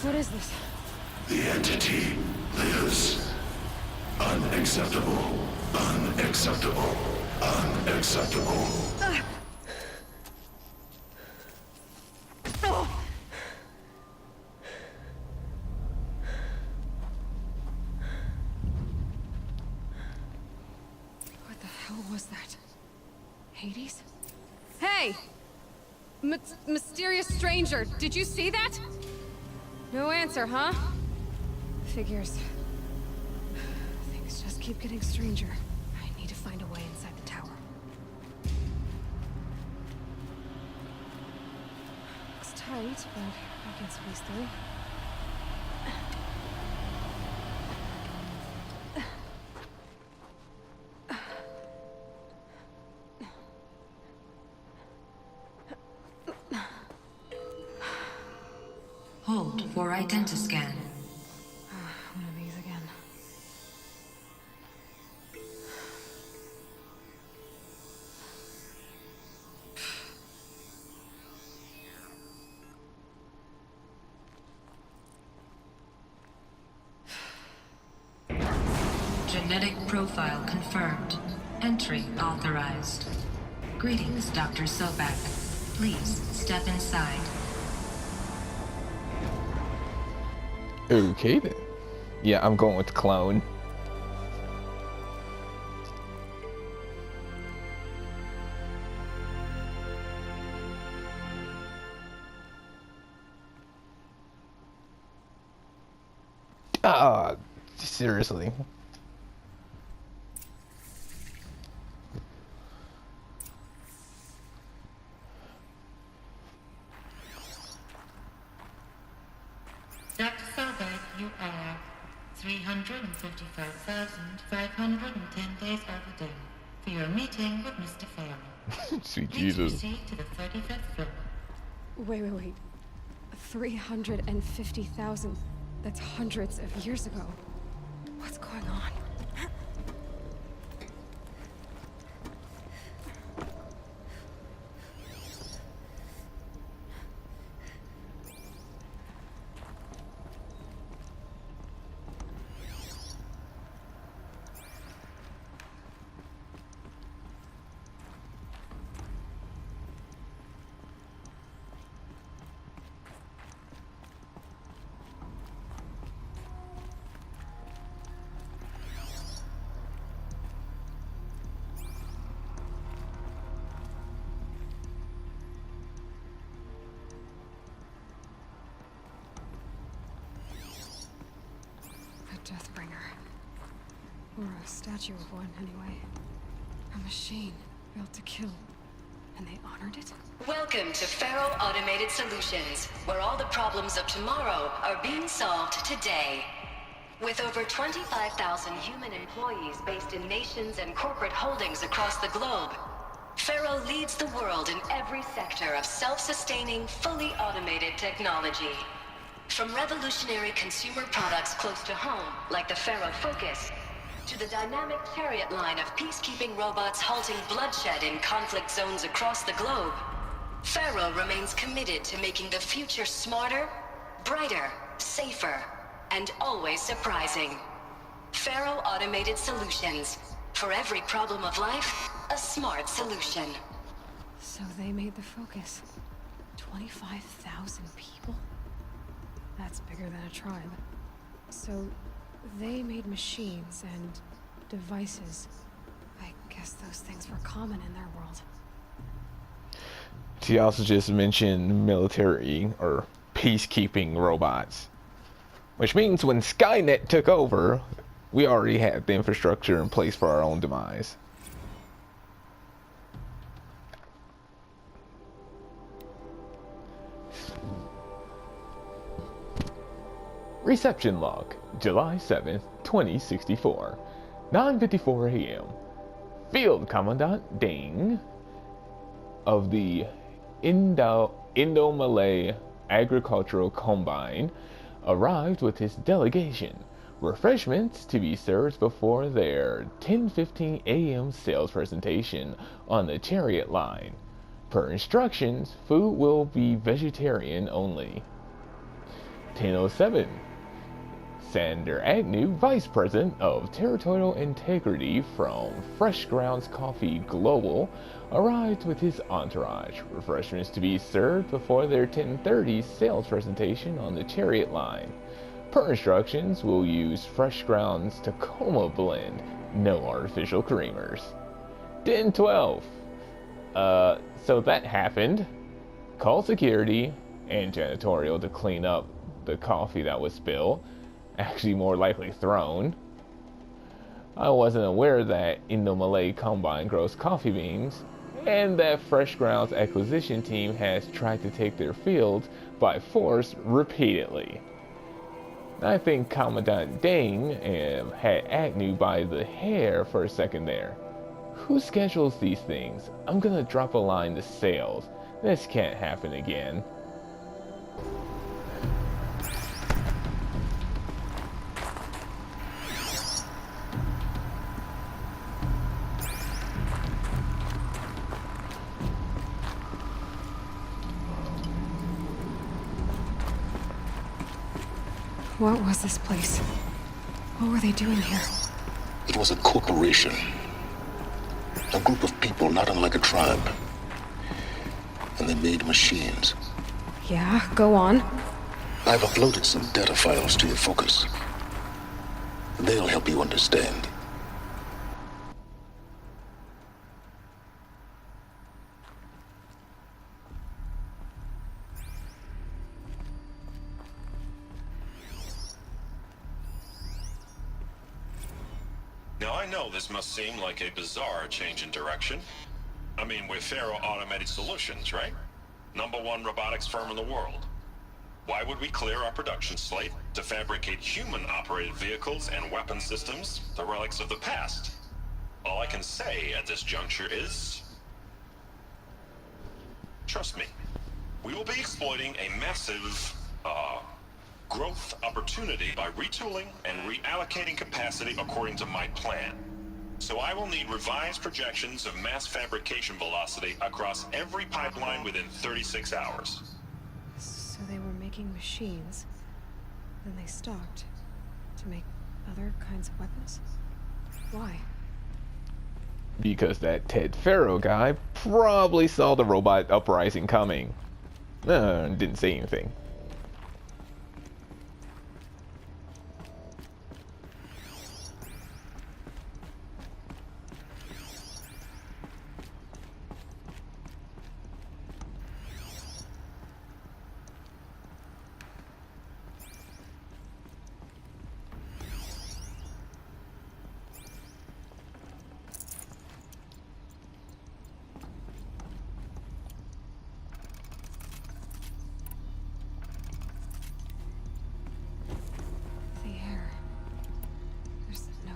What is this? The entity lives. Unacceptable. Unacceptable. Unacceptable. What the hell was that? Hades? Hey! Mysterious stranger, did you see that? No answer, huh? Figures. Things just keep getting stranger. I need to find a way inside the tower. Looks tight, but I can squeeze through. Hold for identiscan. One of these again. Genetic profile confirmed. Entry authorized. Greetings, Dr. Sobek. Please step inside. Okay then. Yeah, I'm going with the clone. Ah, seriously. Dr. Sobek, you are 355,510 days overdue for your meeting with Mr. Farrell. Sweet Please Jesus. proceed to the 35th floor. Wait. 350,000. That's hundreds of years ago. What's going on? Deathbringer. Or a statue of one, anyway. A machine built to kill. And they honored it? Welcome to Faro Automated Solutions, where all the problems of tomorrow are being solved today. With over 25,000 human employees based in nations and corporate holdings across the globe, Faro leads the world in every sector of self-sustaining, fully automated technology. From revolutionary consumer products close to home, like the Faro Focus, to the dynamic chariot line of peacekeeping robots halting bloodshed in conflict zones across the globe, Faro remains committed to making the future smarter, brighter, safer, and always surprising. Faro Automated Solutions. For every problem of life, a smart solution. So they made the Focus. 25,000 people? That's bigger than a tribe. So they made machines and devices. I guess those things were common in their world. She also just mentioned military or peacekeeping robots, which means when Skynet took over, we already had the infrastructure in place for our own demise. Reception log, July 7th, 2064, 9:54 a.m. Field Commandant Ding of the Indo-Malay Agricultural Combine arrived with his delegation. Refreshments to be served before their 10:15 a.m. sales presentation on the chariot line. Per instructions, food will be vegetarian only. 10:07. Sander Agnew, Vice President of Territorial Integrity from Fresh Grounds Coffee Global, arrived with his entourage. Refreshments to be served before their 10:30 sales presentation on the Chariot line. Per instructions, we'll use Fresh Grounds Tacoma blend, no artificial creamers. 10:12. So that happened. Called security and janitorial to clean up the coffee that was spilled. Actually, more likely thrown. I wasn't aware that Indo-Malay Combine grows coffee beans, and that Fresh Grounds acquisition team has tried to take their fields by force repeatedly. I think Commandant Deng had Agnew by the hair for a second there. Who schedules these things? I'm gonna drop a line to sales. This can't happen again. What was this place? What were they doing here? It was a corporation. A group of people not unlike a tribe. And they made machines. Yeah, go on. I've uploaded some data files to your focus. They'll help you understand. Now I know this must seem like a bizarre change in direction. I mean, we're Faro Automated Solutions, right? #1 robotics firm in the world. Why would we clear our production slate to fabricate human-operated vehicles and weapon systems, the relics of the past? All I can say at this juncture is... trust me, we will be exploiting a massive, growth opportunity by retooling and reallocating capacity according to my plan. So I will need revised projections of mass fabrication velocity across every pipeline within 36 hours. So they were making machines. Then they stopped to make other kinds of weapons? Why? Because that Ted Faro guy probably saw the robot uprising coming. Didn't say anything.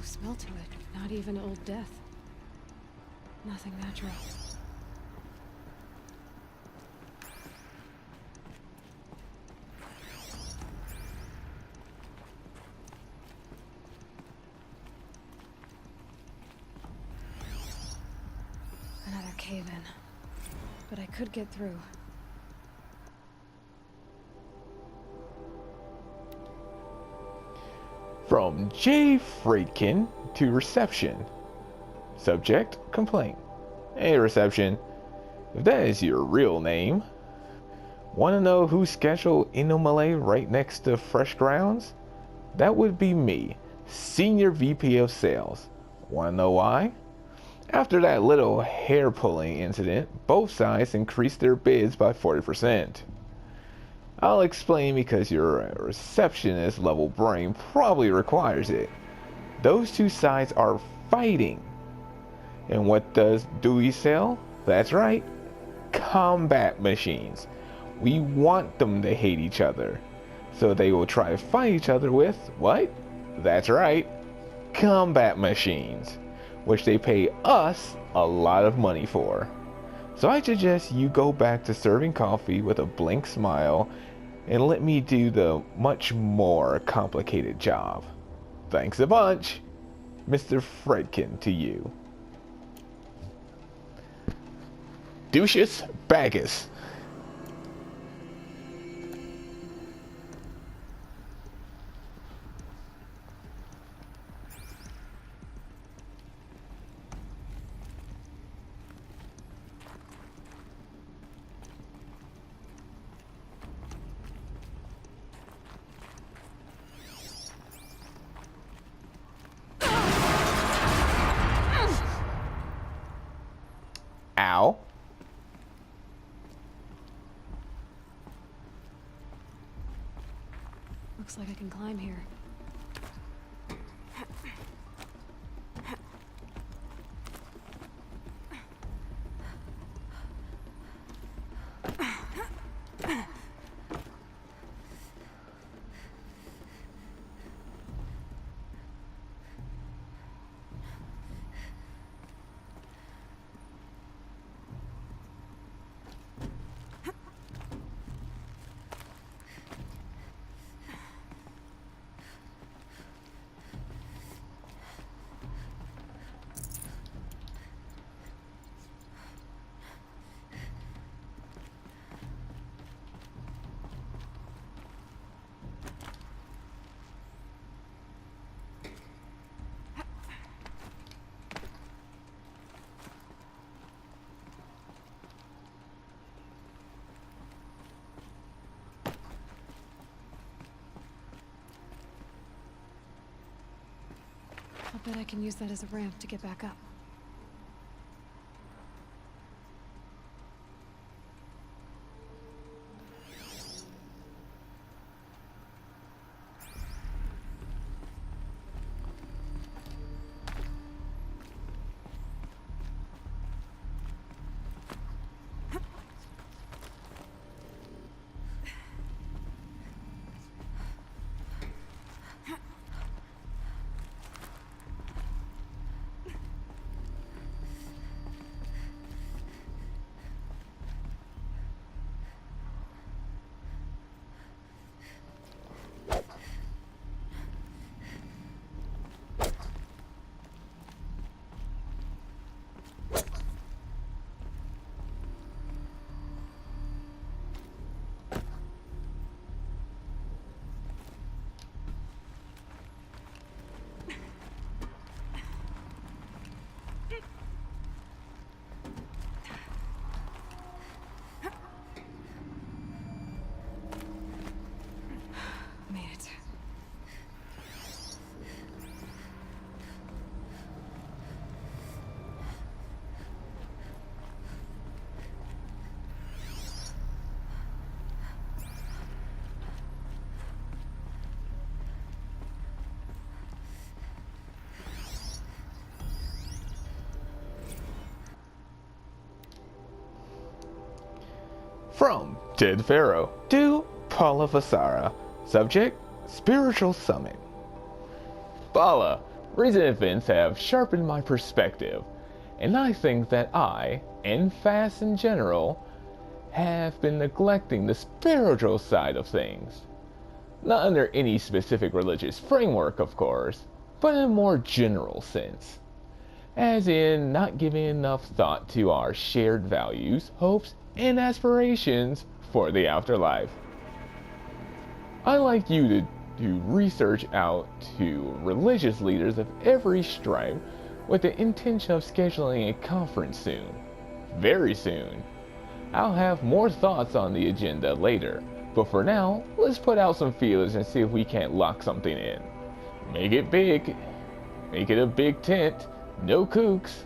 Smell to it. Not even old death. Nothing natural. Another cave-in. But I could get through. From J. Freidkin to reception. Subject, complaint. Hey, reception. If that is your real name, want to know who scheduled Indo-Malay right next to Fresh Grounds? That would be me, Senior VP of Sales. Want to know why? After that little hair-pulling incident, both sides increased their bids by 40%. I'll explain because your receptionist level brain probably requires it. Those two sides are fighting. And what do we sell? That's right, combat machines. We want them to hate each other. So they will try to fight each other with, what? That's right, combat machines. Which they pay us a lot of money for. So I suggest you go back to serving coffee with a blank smile and let me do the much more complicated job. Thanks a bunch, Mr. Freidkin to you. Ducius Bagus. Looks like I can climb here. I'll bet I can use that as a ramp to get back up. Made it. From Ted Pharaoh to Paula Vasara. Subject: Spiritual Summit. Paula, recent events have sharpened my perspective, and I think that I, and FAST in general, have been neglecting the spiritual side of things. Not under any specific religious framework, of course, but in a more general sense. As in, not giving enough thought to our shared values, hopes, and aspirations for the afterlife. I like you to do research out to religious leaders of every stripe with the intention of scheduling a conference soon. Very soon. I'll have more thoughts on the agenda later, but for now, let's put out some feelers and see if we can't lock something in. Make it big. Make it a big tent. No kooks.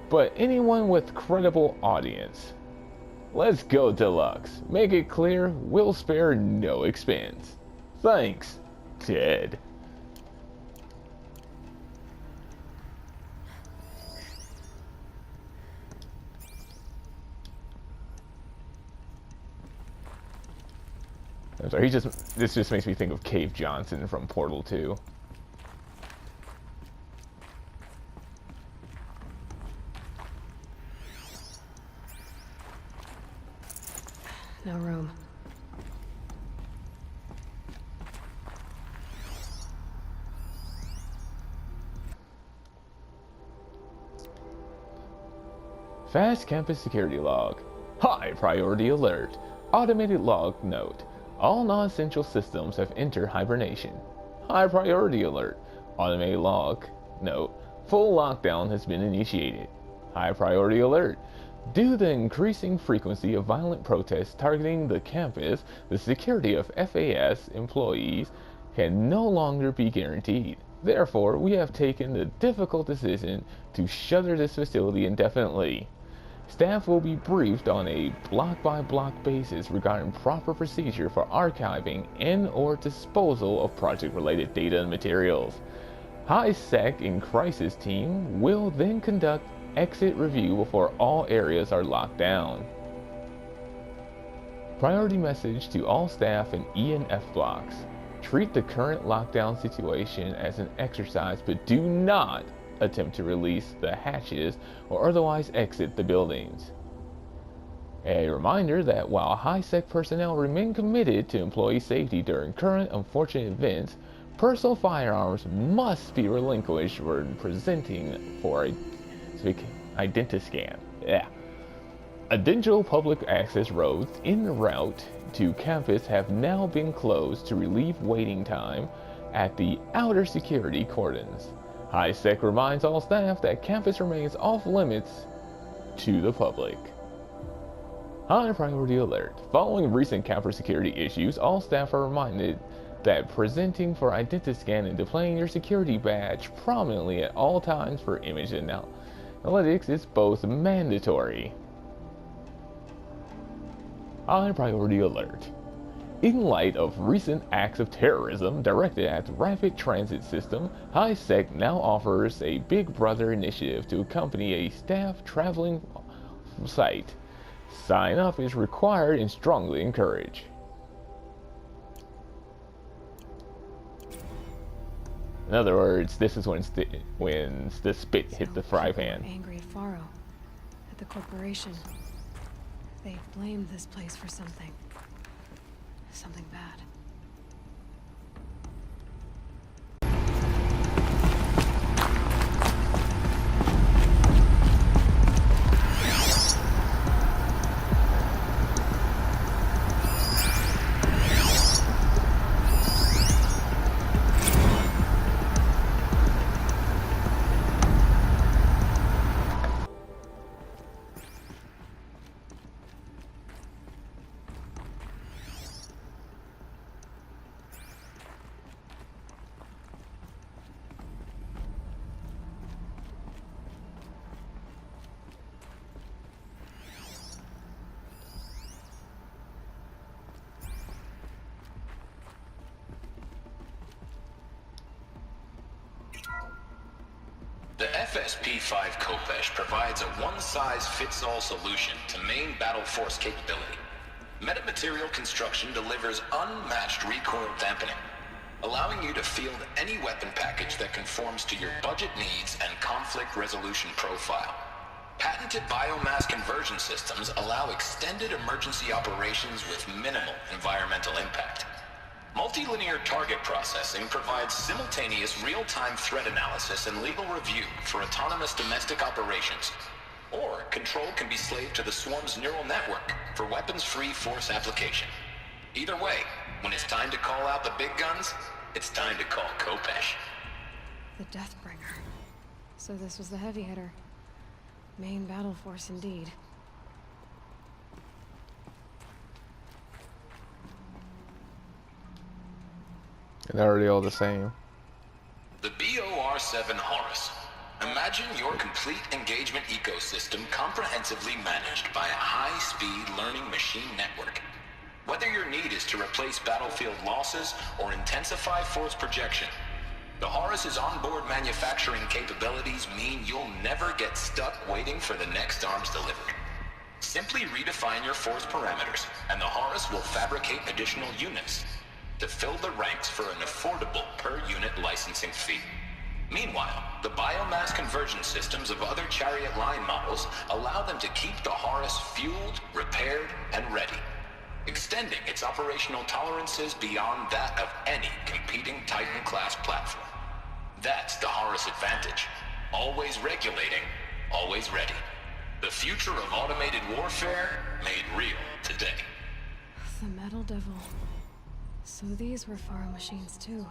But anyone with credible audience. Let's go deluxe. Make it clear we'll spare no expense. Thanks, Ted. I'm sorry, this just makes me think of Cave Johnson from Portal 2. No room. Fast campus security log. High priority alert. Automated log note. All non-essential systems have entered hibernation. High priority alert. Automated log note. Full lockdown has been initiated. High priority alert. Due to the increasing frequency of violent protests targeting the campus, the security of FAS employees can no longer be guaranteed. Therefore, we have taken the difficult decision to shutter this facility indefinitely. Staff will be briefed on a block-by-block basis regarding proper procedure for archiving and/or disposal of project-related data and materials. High-Sec and Crisis Team will then conduct exit review before all areas are locked down. Priority message to all staff in E and F blocks. Treat the current lockdown situation as an exercise, but do not attempt to release the hatches or otherwise exit the buildings. A reminder that while high-sec personnel remain committed to employee safety during current unfortunate events, personal firearms must be relinquished when presenting for a identiscan. Additional public access roads en route to campus have now been closed to relieve waiting time at the outer security cordons. High-Sec reminds all staff that campus remains off limits to the public. High priority alert. Following recent campus security issues, all staff are reminded that presenting for identiscan and displaying your security badge prominently at all times for image analytics is both mandatory. High priority alert. In light of recent acts of terrorism directed at the rapid transit system, High-Sec now offers a Big Brother initiative to accompany a staff traveling site. Sign up is required and strongly encouraged. In other words, this is when the spit hit the fry pan. Angry at Faro, at the corporation. They blamed this place for something. Something bad. The FSP-5 Kopesh provides a one-size-fits-all solution to main battle force capability. Metamaterial construction delivers unmatched recoil dampening, allowing you to field any weapon package that conforms to your budget needs and conflict resolution profile. Patented biomass conversion systems allow extended emergency operations with minimal environmental impact. Multilinear target processing provides simultaneous real-time threat analysis and legal review for autonomous domestic operations. Or control can be slaved to the swarm's neural network for weapons-free force application. Either way, when it's time to call out the big guns, it's time to call Kopesh. The Deathbringer. So this was the heavy hitter. Main battle force indeed. They're already all the same. The BOR-7 Horus. Imagine your complete engagement ecosystem comprehensively managed by a high-speed learning machine network. Whether your need is to replace battlefield losses or intensify force projection, the Horus's onboard manufacturing capabilities mean you'll never get stuck waiting for the next arms delivered. Simply redefine your force parameters, and the Horus will fabricate additional units to fill the ranks for an affordable per-unit licensing fee. Meanwhile, the biomass conversion systems of other Chariot line models allow them to keep the Horus fueled, repaired, and ready, extending its operational tolerances beyond that of any competing Titan-class platform. That's the Horus advantage. Always regulating, always ready. The future of automated warfare made real today. The Metal Devil. So these were Faro machines too.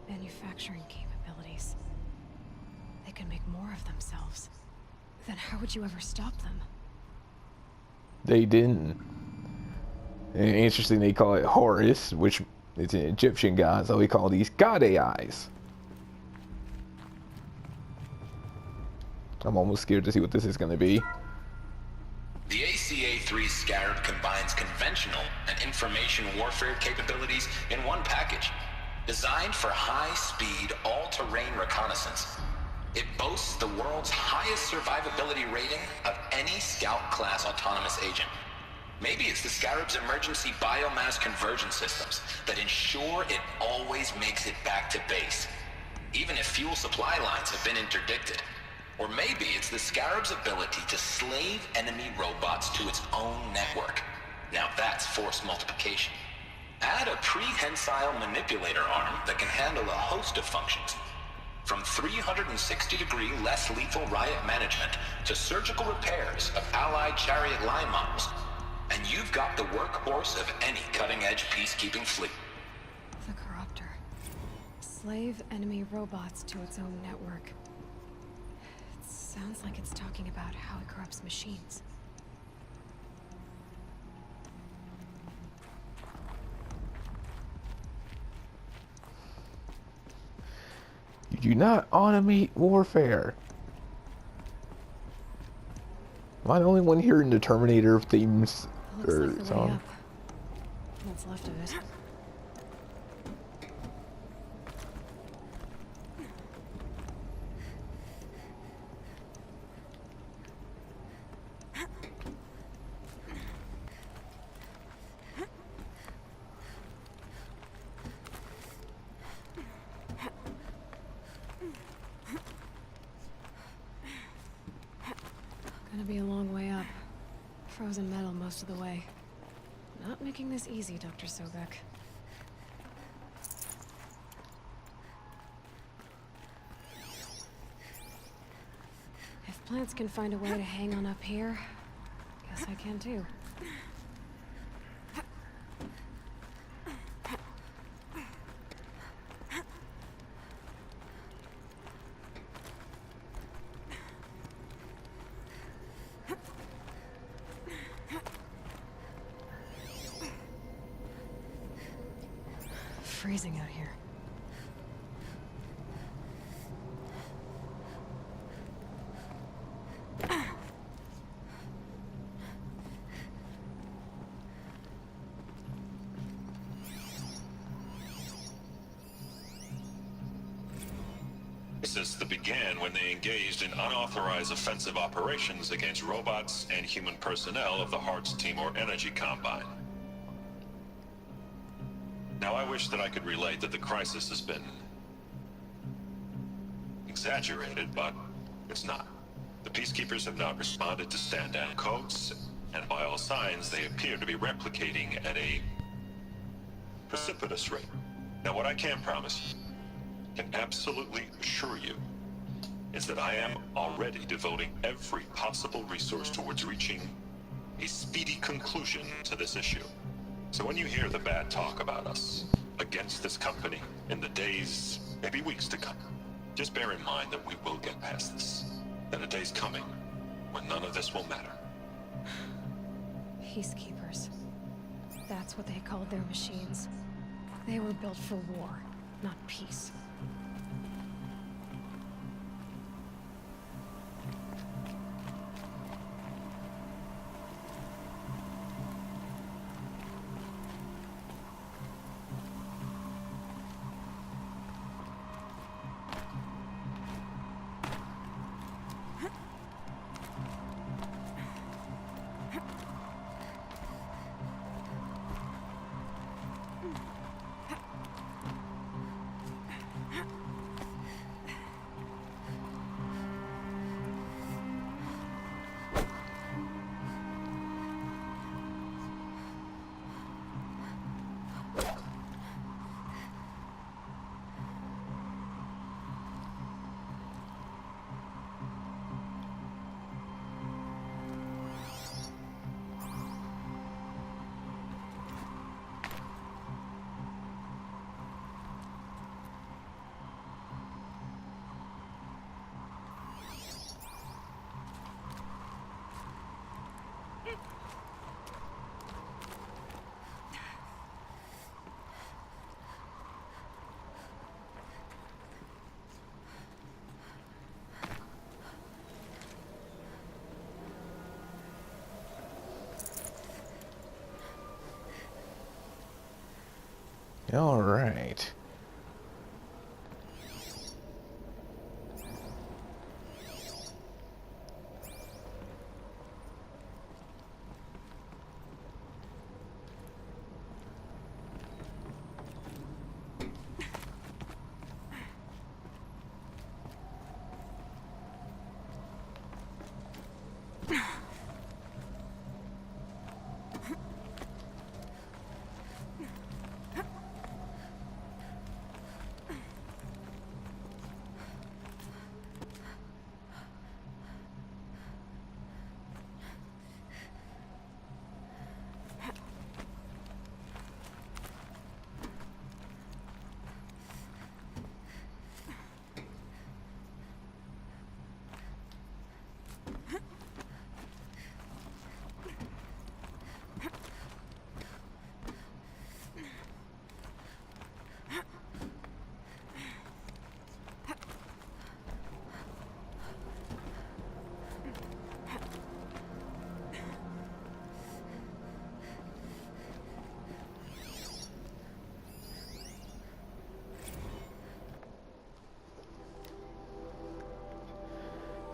Manufacturing capabilities. They can make more of themselves. Then how would you ever stop them? They didn't. And interesting, they call it Horus, which is an Egyptian god, so we call these god AIs. I'm almost scared to see what this is going to be. K3 Scarab combines conventional and information warfare capabilities in one package. Designed for high-speed, all-terrain reconnaissance, it boasts the world's highest survivability rating of any Scout-class autonomous agent. Maybe it's the Scarab's emergency biomass conversion systems that ensure it always makes it back to base, even if fuel supply lines have been interdicted. Or maybe it's the Scarab's ability to slave enemy robots to its own network. Now that's force multiplication. Add a prehensile manipulator arm that can handle a host of functions, from 360-degree less lethal riot management to surgical repairs of Allied chariot line models, and you've got the workhorse of any cutting-edge peacekeeping fleet. The Corruptor. Slave enemy robots to its own network. It sounds like it's talking about how it corrupts machines. You do not automate warfare. Am I the only one hearing the Terminator themes Looks or like the way song? up. What's left of it. Gonna be a long way up. Frozen metal most of the way. Not making this easy, Dr. Sobek. If plants can find a way to hang on up here, guess I can too. Freezing out here. This began when they engaged in unauthorized offensive operations against robots and human personnel of the Hearts Timor Energy Combine. Now, I wish that I could relate that the crisis has been exaggerated, but it's not. The Peacekeepers have not responded to stand-down codes, and by all signs, they appear to be replicating at a precipitous rate. Now, what I can promise, can absolutely assure you, is that I am already devoting every possible resource towards reaching a speedy conclusion to this issue. So when you hear the bad talk about us against this company in the days, maybe weeks to come, just bear in mind that we will get past this. And a day's coming when none of this will matter. Peacekeepers. That's what they called their machines. They were built for war, not peace. All right.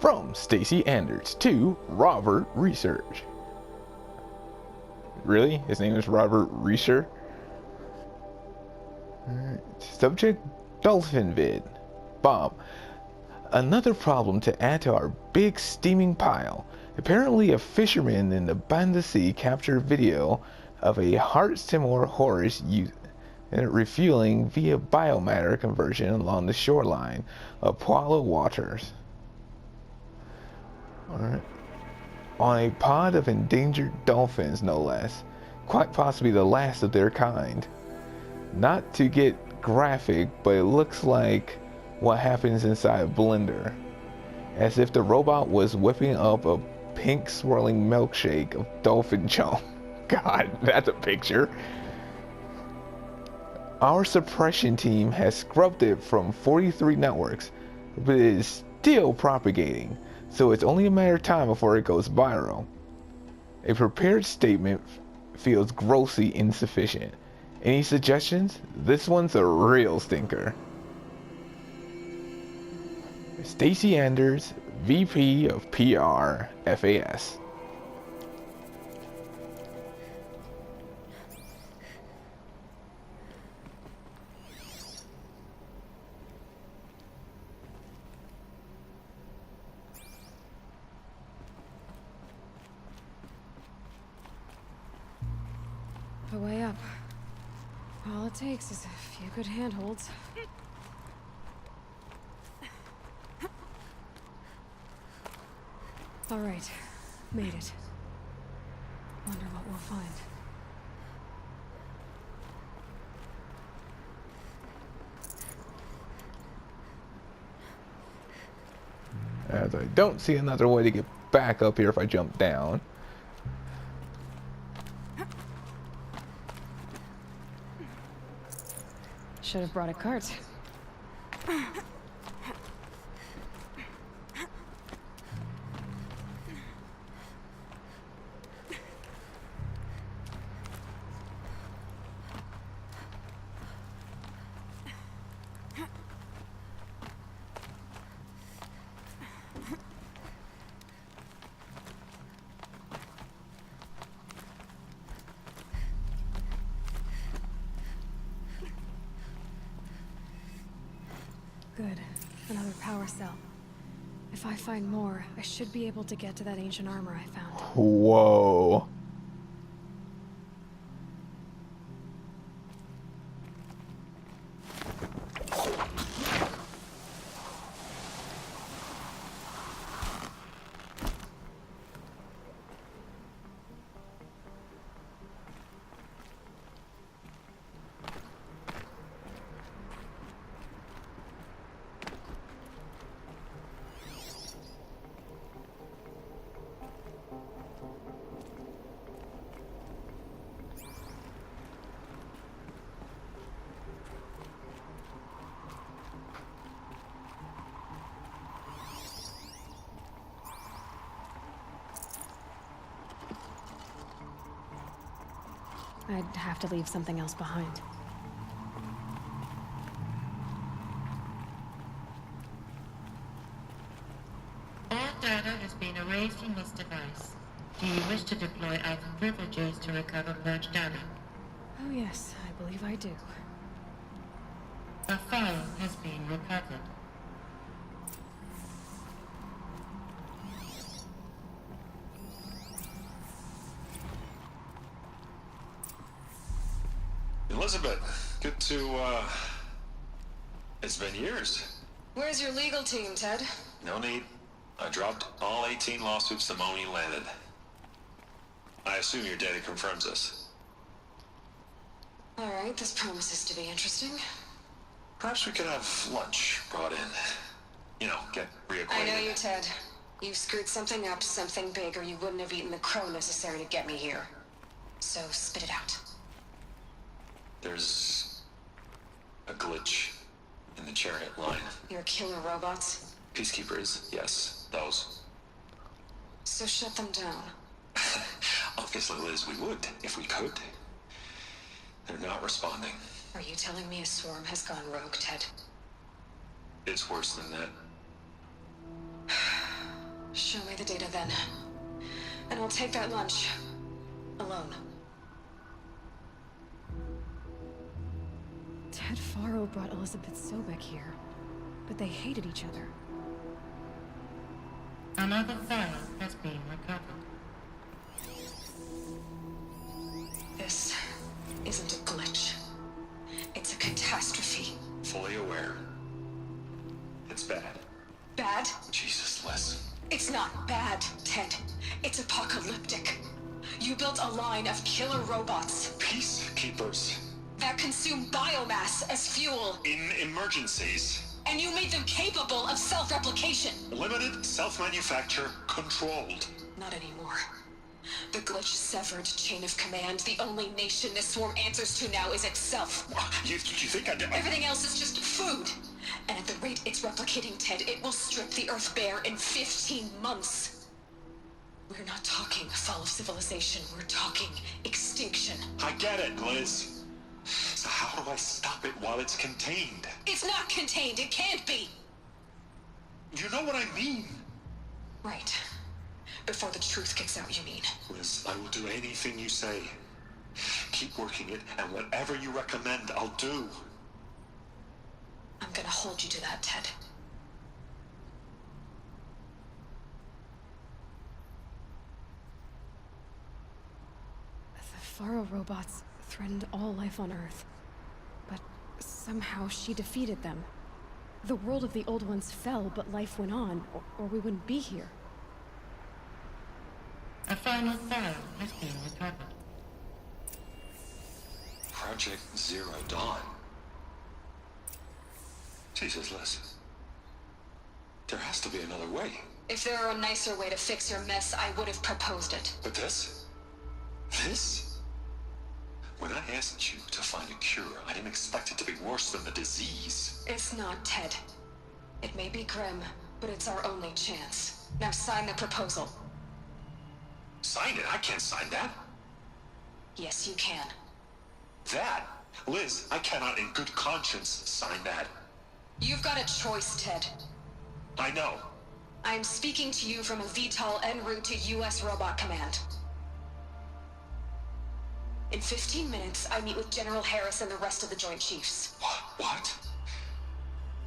From Stacy Anders to Robert Research. Really? His name is Robert Research? Subject Dolphin Vid. Bob. Another problem to add to our big steaming pile. Apparently a fisherman in the Banda Sea captured video of a heart-similar horse refueling via biomatter conversion along the shoreline of Palo waters. Alright. On a pod of endangered dolphins, no less. Quite possibly the last of their kind. Not to get graphic, but it looks like what happens inside a blender. As if the robot was whipping up a pink swirling milkshake of dolphin chunk. God, that's a picture. Our suppression team has scrubbed it from 43 networks, but it is still propagating. So it's only a matter of time before it goes viral. A prepared statement feels grossly insufficient. Any suggestions? This one's a real stinker. Stacy Anders, VP of PR, FAS. The way up. All it takes is a few good handholds. All right, made it. Wonder what we'll find. As I don't see another way to get back up here if I jump down. Should have brought a cart. Good. Another power cell. If I find more, I should be able to get to that ancient armor I found. Whoa. I'd have to leave something else behind. data has been erased from this device. Do you wish to deploy item privileges to recover merged data? Oh yes, I believe I do. A file has been recovered. Elizabeth, good to, it's been years. Where's your legal team, Ted? No need. I dropped all 18 lawsuits the moment you landed. I assume your data confirms this. Alright, this promises to be interesting. Perhaps we could have lunch brought in. You know, get reacquainted. I know you, Ted. You screwed something up, something big, or you wouldn't have eaten the crow necessary to get me here. So, spit it out. There's a glitch in the chariot line. Your killer robots? Peacekeepers, yes, those. So shut them down. Obviously, Liz, we would, if we could. They're not responding. Are you telling me a swarm has gone rogue, Ted? It's worse than that. Show me the data then. And I'll take that lunch. Alone. Ted Faro brought Elizabeth Sobek here, but they hated each other. Another file has been recovered. This isn't a glitch. It's a catastrophe. Fully aware. It's bad. Bad? Jesus, Liz. It's not bad, Ted. It's apocalyptic. You built a line of killer robots Peacekeepers. that consume biomass as fuel, In emergencies. and you made them capable of self-replication. Limited, self-manufacture, controlled. Not anymore. The glitch severed chain of command. The only nation this swarm answers to now is itself. You think I did? Everything else is just food. And at the rate it's replicating, Ted, it will strip the Earth bare in 15 months. We're not talking fall of civilization. We're talking extinction. I get it, Liz. So how do I stop it while it's contained? It's not contained. It can't be. You know what I mean? Right. Before the truth gets out, you mean? Liz, I will do anything you say. Keep working it, and whatever you recommend, I'll do. I'm gonna hold you to that, Ted. The Faro robots threatened all life on Earth, but somehow she defeated them. The world of the old ones fell, but life went on, or we wouldn't be here. A final file has been recovered. Project Zero Dawn. Jesus, Liz. There has to be another way. If there were a nicer way to fix your mess, I would have proposed it. But this? This? When I asked you to find a cure, I didn't expect it to be worse than the disease. It's not, Ted. It may be grim, but it's our only chance. Now sign the proposal. Sign it? I can't sign that. Yes, you can. That? Liz, I cannot in good conscience sign that. You've got a choice, Ted. I know. I'm speaking to you from a VTOL en route to U.S. Robot Command. In 15 minutes, I meet with General Harris and the rest of the Joint Chiefs. What?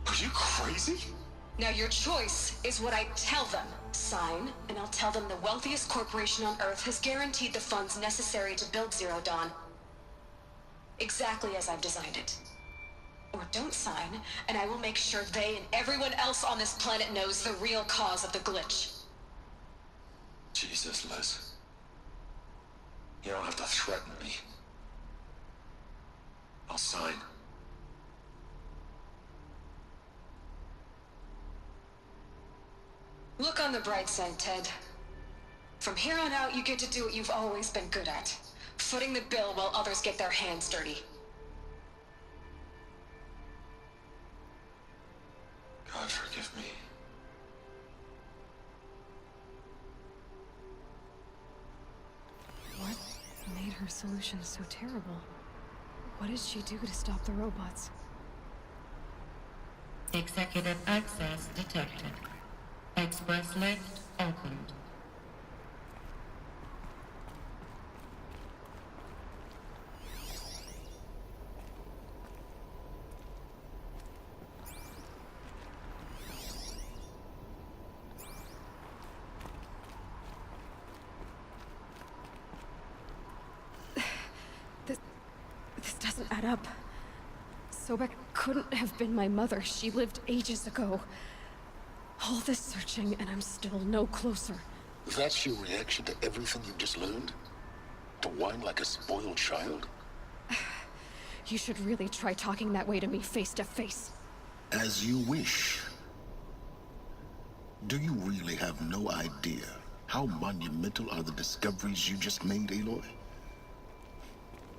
Are you crazy? Now your choice is what I tell them. Sign, and I'll tell them the wealthiest corporation on Earth has guaranteed the funds necessary to build Zero Dawn. Exactly as I've designed it. Or don't sign, and I will make sure they and everyone else on this planet knows the real cause of the glitch. Jesus, Liz. You don't have to threaten me. I'll sign. Look on the bright side, Ted. From here on out, you get to do what you've always been good at. Footing the bill while others get their hands dirty. God forgive me. What made her solution so terrible? What did she do to stop the robots? Executive access detected. Express lift opened. This doesn't add up. Sobek couldn't have been my mother. She lived ages ago. All this searching, and I'm still no closer. That's your reaction to everything you've just learned? To whine like a spoiled child? You should really try talking that way to me face to face. As you wish. Do you really have no idea how monumental are the discoveries you just made, Aloy?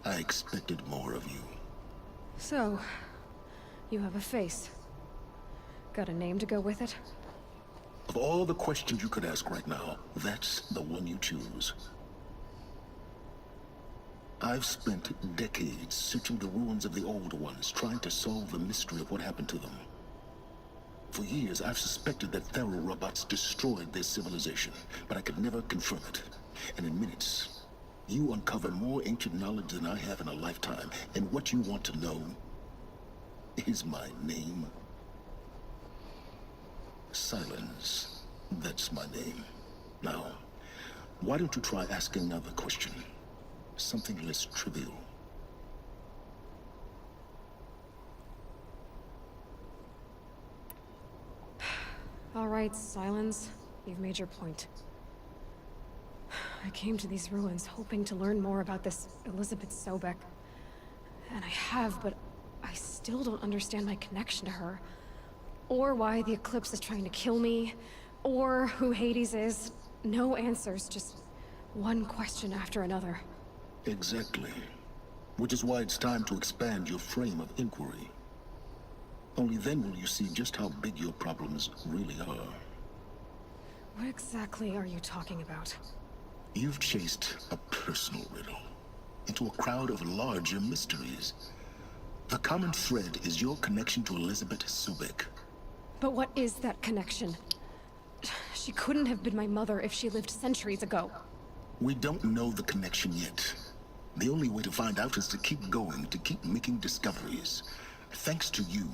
I expected more of you. So, you have a face. Got a name to go with it? Of all the questions you could ask right now, that's the one you choose. I've spent decades searching the ruins of the old ones, trying to solve the mystery of what happened to them. For years, I've suspected that Thero robots destroyed their civilization, but I could never confirm it. And in minutes, you uncover more ancient knowledge than I have in a lifetime, and what you want to know is my name. Silence. That's my name. Now, why don't you try asking another question? Something less trivial. All right, Silence. You've made your point. I came to these ruins hoping to learn more about this Elizabeth Sobek. And I have, but I still don't understand my connection to her. Or why the Eclipse is trying to kill me. Or who Hades is. No answers, just one question after another. Exactly. Which is why it's time to expand your frame of inquiry. Only then will you see just how big your problems really are. What exactly are you talking about? You've chased a personal riddle into a crowd of larger mysteries. The common thread is your connection to Elizabeth Sobek. But what is that connection? She couldn't have been my mother if she lived centuries ago. We don't know the connection yet. The only way to find out is to keep going, to keep making discoveries. Thanks to you,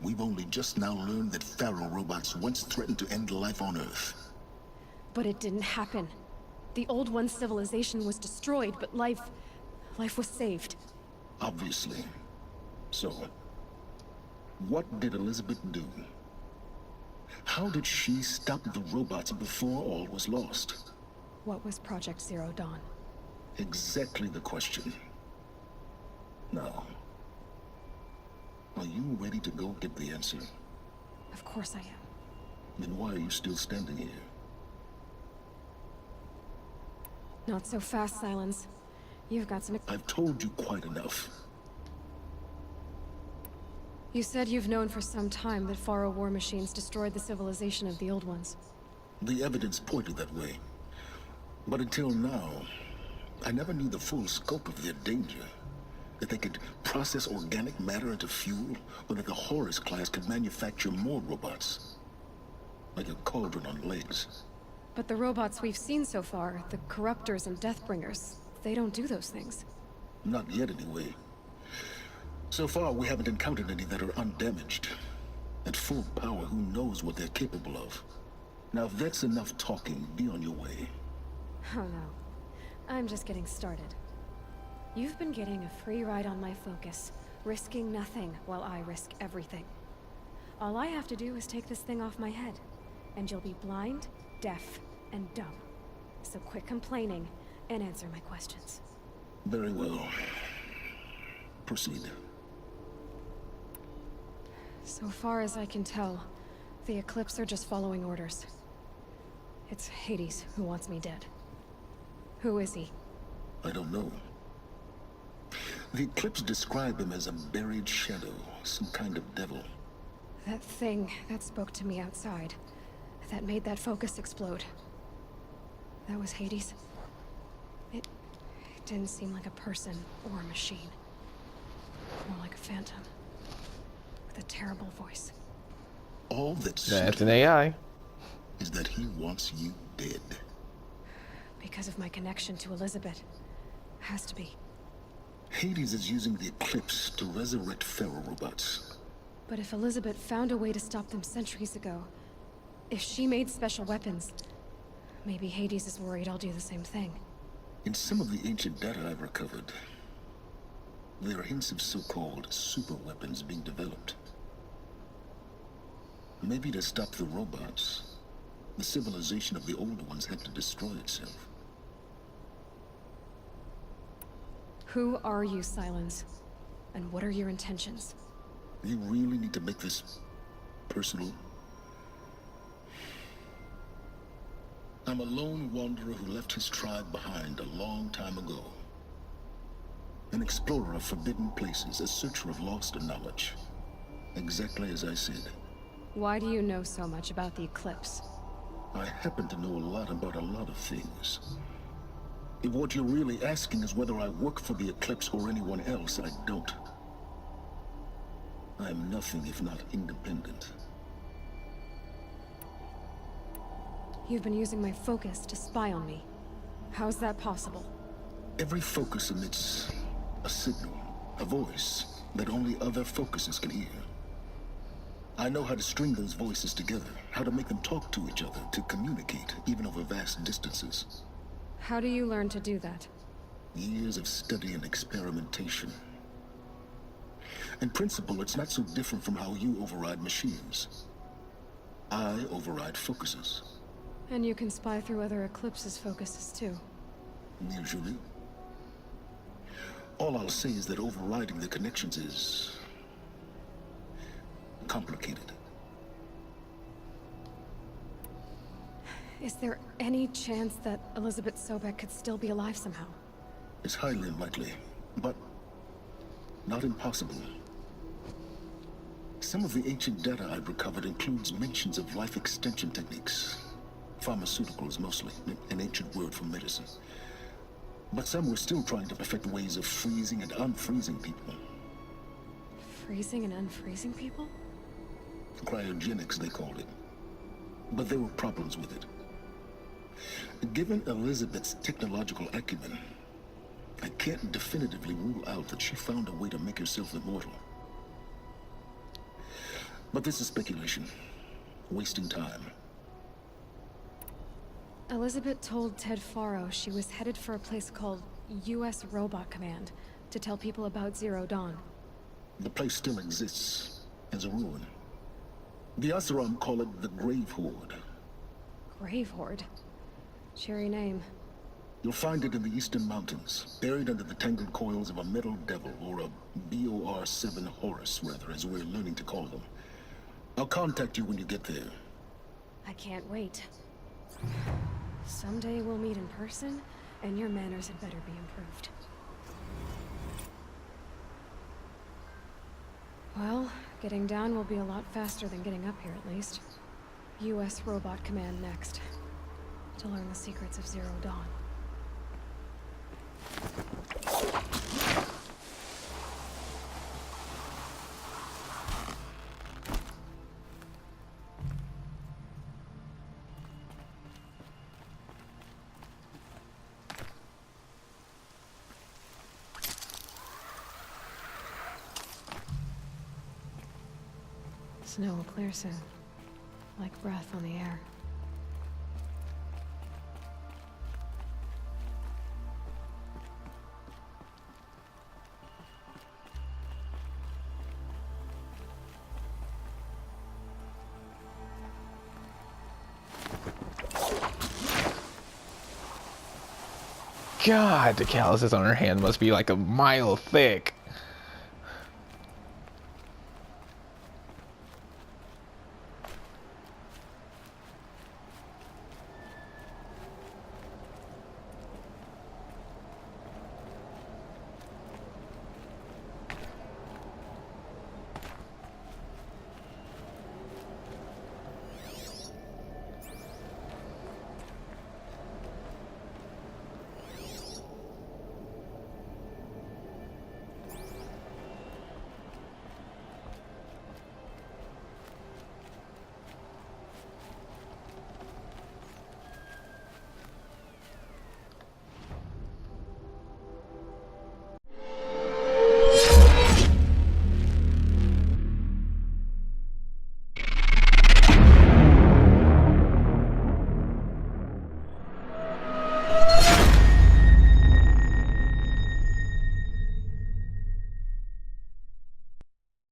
we've only just now learned that Pharaoh robots once threatened to end life on Earth. But it didn't happen. The Old One's civilization was destroyed, but life was saved. Obviously. So, what did Elizabeth do? How did she stop the robots before all was lost? What was Project Zero Dawn? Exactly the question. Now, are you ready to go get the answer? Of course I am. Then why are you still standing here? Not so fast, Silence. You've got some... I've told you quite enough. You said you've known for some time that Pharaoh war machines destroyed the civilization of the Old Ones. The evidence pointed that way. But until now, I never knew the full scope of their danger. That they could process organic matter into fuel, or that the Horus class could manufacture more robots. Like a cauldron on legs. But the robots we've seen so far, the Corruptors and Deathbringers, they don't do those things. Not yet, anyway. So far, we haven't encountered any that are undamaged. At full power, who knows what they're capable of? Now, if that's enough talking, be on your way. Oh no. I'm just getting started. You've been getting a free ride on my focus, risking nothing while I risk everything. All I have to do is take this thing off my head, and you'll be blind, deaf, and dumb. So quit complaining and answer my questions. Very well. Proceed. So far as I can tell, the Eclipse are just following orders. It's Hades who wants me dead. Who is he? I don't know. The Eclipse described him as a buried shadow, some kind of devil. That thing that spoke to me outside, that made that focus explode. That was Hades. It didn't seem like a person or a machine. More like a phantom. With a terrible voice. All that's That's an AI. is that he wants you dead. Because of my connection to Elizabeth. Has to be. Hades is using the Eclipse to resurrect feral robots. But if Elizabeth found a way to stop them centuries ago, if she made special weapons, maybe Hades is worried I'll do the same thing. In some of the ancient data I've recovered, there are hints of so-called super weapons being developed. Maybe to stop the robots, the civilization of the older ones had to destroy itself. Who are you, Silence? And what are your intentions? You really need to make this personal? I'm a lone wanderer who left his tribe behind a long time ago. An explorer of forbidden places, a searcher of lost knowledge. Exactly as I said. Why do you know so much about the Eclipse? I happen to know a lot about a lot of things. If what you're really asking is whether I work for the Eclipse or anyone else, I don't. I am nothing if not independent. You've been using my focus to spy on me. How's that possible? Every focus emits a signal, a voice that only other focuses can hear. I know how to string those voices together, how to make them talk to each other, to communicate, even over vast distances. How do you learn to do that? Years of study and experimentation. In principle, it's not so different from how you override machines. I override focuses. And you can spy through other Eclipse's focuses too. Usually. All I'll say is that overriding the connections is complicated. Is there any chance that Elizabeth Sobek could still be alive somehow? It's highly unlikely, but not impossible. Some of the ancient data I've recovered includes mentions of life extension techniques. Pharmaceuticals mostly, an ancient word for medicine. But some were still trying to perfect ways of freezing and unfreezing people. Freezing and unfreezing people? Cryogenics, they called it. But there were problems with it. Given Elizabeth's technological acumen, I can't definitively rule out that she found a way to make herself immortal. But this is speculation. Wasting time. Elizabeth told Ted Faro she was headed for a place called U.S. Robot Command to tell people about Zero Dawn. The place still exists as a ruin. The ISRC call it the Grave Horde. Grave Horde? Cheery name. You'll find it in the Eastern Mountains, buried under the tangled coils of a metal devil, or a BOR-7 Horus, rather, as we're learning to call them. I'll contact you when you get there. I can't wait. Someday we'll meet in person, and your manners had better be improved. Well, getting down will be a lot faster than getting up here, at least. U.S. Robot Command next. To learn the secrets of Zero Dawn. Snow will clear soon, like breath on the air. God, the calluses on her hand must be like a mile thick.